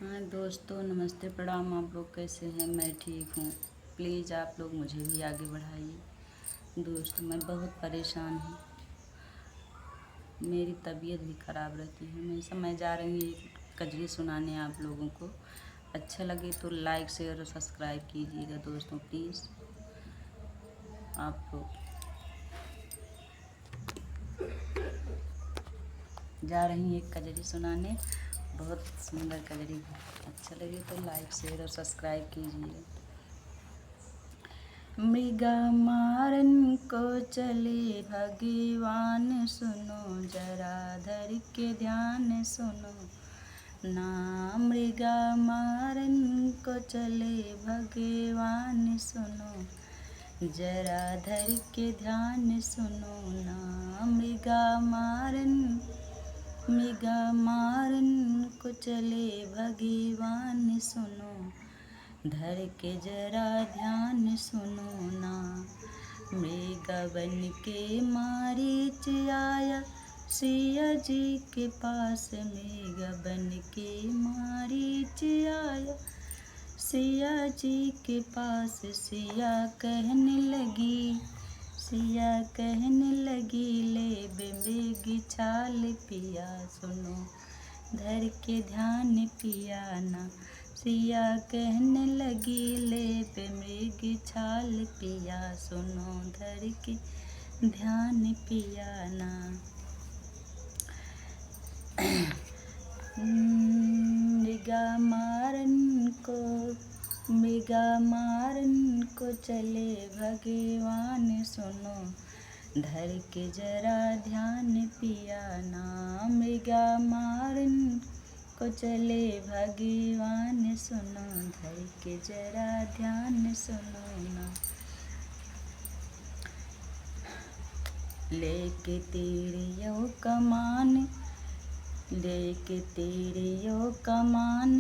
हाँ दोस्तों, नमस्ते, प्रणाम। आप लोग कैसे हैं? मैं ठीक हूँ। प्लीज़ आप लोग मुझे भी आगे बढ़ाइए। दोस्तों, मैं बहुत परेशान हूँ। मेरी तबीयत भी ख़राब रहती है हमेशा। मैं जा रही हूँ एक कजरी सुनाने आप लोगों को। अच्छा लगे तो लाइक शेयर और सब्सक्राइब कीजिएगा दोस्तों, प्लीज़। आप लोग जा रही हूँ एक कजरी सुनाने, बहुत सुंदर कजरी है। अच्छा लगे तो लाइक शेयर और सब्सक्राइब कीजिएगा। मृगा मारन को चले भगवान, सुनो जरा धर के ध्यान सुनो ना। मृगा मारन को चले भगवान, सुनो जरा धर के ध्यान सुनो ना। मृगा मारन को चले भगवान, सुनो धर के जरा ध्यान सुनो ना। मृगा बन के मारीच आया सिया जी के पास, मृगा बन के मारीच आया सिया जी के पास। सिया कहने लगी ले बे मृग छाल पिया, सुनो धर के ध्यान पिया ना। सिया कहने लगी ले बे मृग छाल पिया, सुनो धर के ध्यान पिया ना। मृगा मारन को चले भगवान, सुनो धर के जरा ध्यान पिया ना। मृगा मारन को चले भगवान, सुनो धर के जरा ध्यान सुनो ना। लेके तीरियो कमान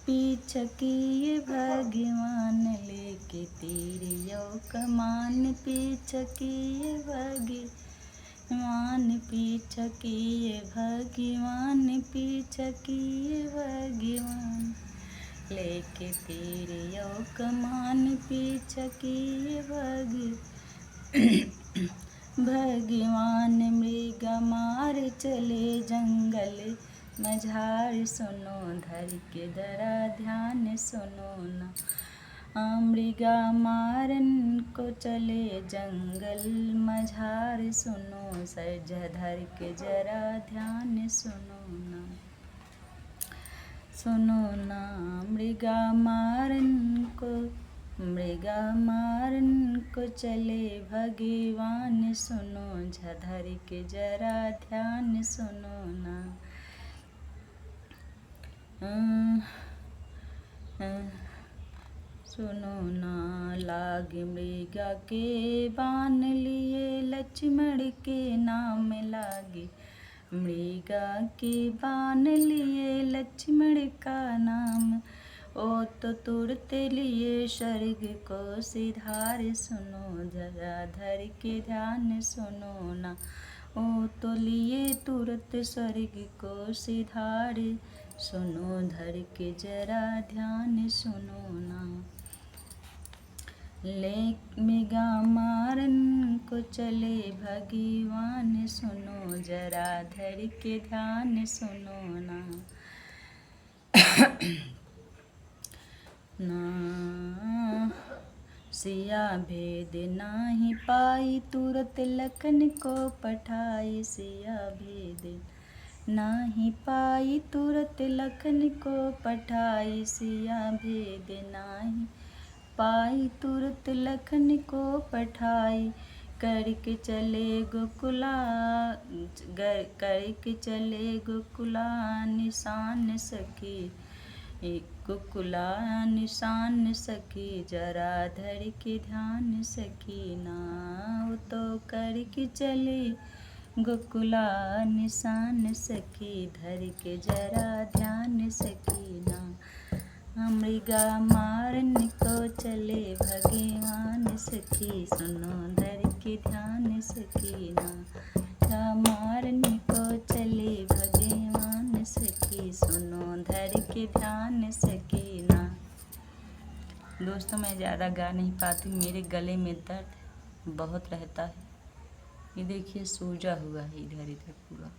पीछे किए भगवान। लेके तीरियो कमान पीछे किए भगवान। पीछे किए भगवान, पीछे किए भगवान। लेके तीरियो कमान पीछे किए भगवान। मृगा मार चले जंगल मझार, सुनो धर के जरा ध्यान सुनो ना। मृगा मारन को चले जंगल मझार, सुनो सज धर के जरा ध्यान सुनो ना। सुनो ना मृगा मारन को चले भगवान, सुनो धर के जरा ध्यान सुनो ना। सुनो ना लाग मृगा के बाण लिए लक्ष्मण के नाम लागे। मृगा के बाण लिए लक्ष्मण का नाम, ओ तो तुरते लिए स्वर्ग को सिधार, सुनो जरा धर के ध्यान सुनो ना। ओ तो लिए तुरत स्वर्ग को सिधार, सुनो धर के जरा ध्यान सुनो ना। ले मृगा मारन को चले भगवान, सुनो जरा धर के ध्यान सुनो ना। सिया भेद नाही पाई तुरत लखन को पठाई। सिया भेद नाही पाई तुरत लखन को पठाई। सिया भेद नाही पाई तुरत लखन को पठाई। करके चले गोकुला निशान सखी। गोकुला निशान सखी, जरा धर के ध्यान सखी ना। तो करके चले गोकुला निशान सखी, धर के जरा ध्यान सखी ना। मृगा मारन को चले भगवान सखी, सुनो धर के ध्यान सखी ना। मृगा मारन को चले भगवान सखी, सुनो धर के ध्यान सकीना। दोस्तों मैं ज़्यादा गा नहीं पाती, मेरे गले में दर्द बहुत रहता है। ये देखिए सूजा हुआ है इधर इधर पूरा।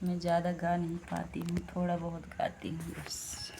मैं ज़्यादा गा नहीं पाती हूँ, थोड़ा बहुत गाती हूँ बस।